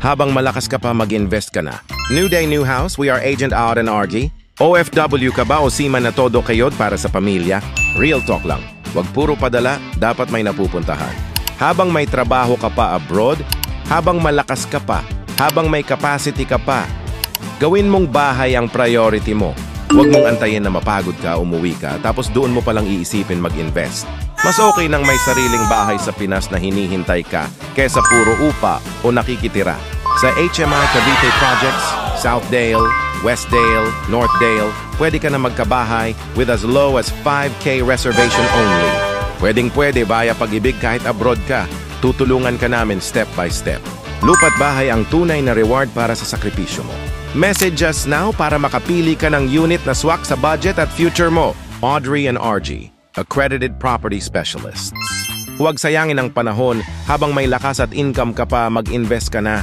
Habang malakas ka pa, mag-invest ka na. New day, new house. We are Agent Aud and RG. OFW ka ba o seaman na todo kayod para sa pamilya? Real talk lang. Huwag puro padala, dapat may napupuntahan. Habang may trabaho ka pa abroad, habang malakas ka pa, habang may capacity ka pa, gawin mong bahay ang priority mo. Huwag mong antayin na mapagod ka, umuwi ka, tapos doon mo palang iisipin mag-invest. Mas okay nang may sariling bahay sa Pinas na hinihintay ka kesa puro upa o nakikitira. Sa HMI Cavite Projects, Southdale, Westdale, Northdale, pwede ka na magkabahay with as low as 5K reservation only. Pwedeng-pwede via Pag-ibig kahit abroad ka. Tutulungan ka namin step by step. Lupa't bahay ang tunay na reward para sa sakripisyo mo. Message us now para makapili ka ng unit na swak sa budget at future mo. Audrey and RG, accredited property specialists. Huwag sayangin ang panahon, habang may lakas at income ka pa, mag-invest ka na.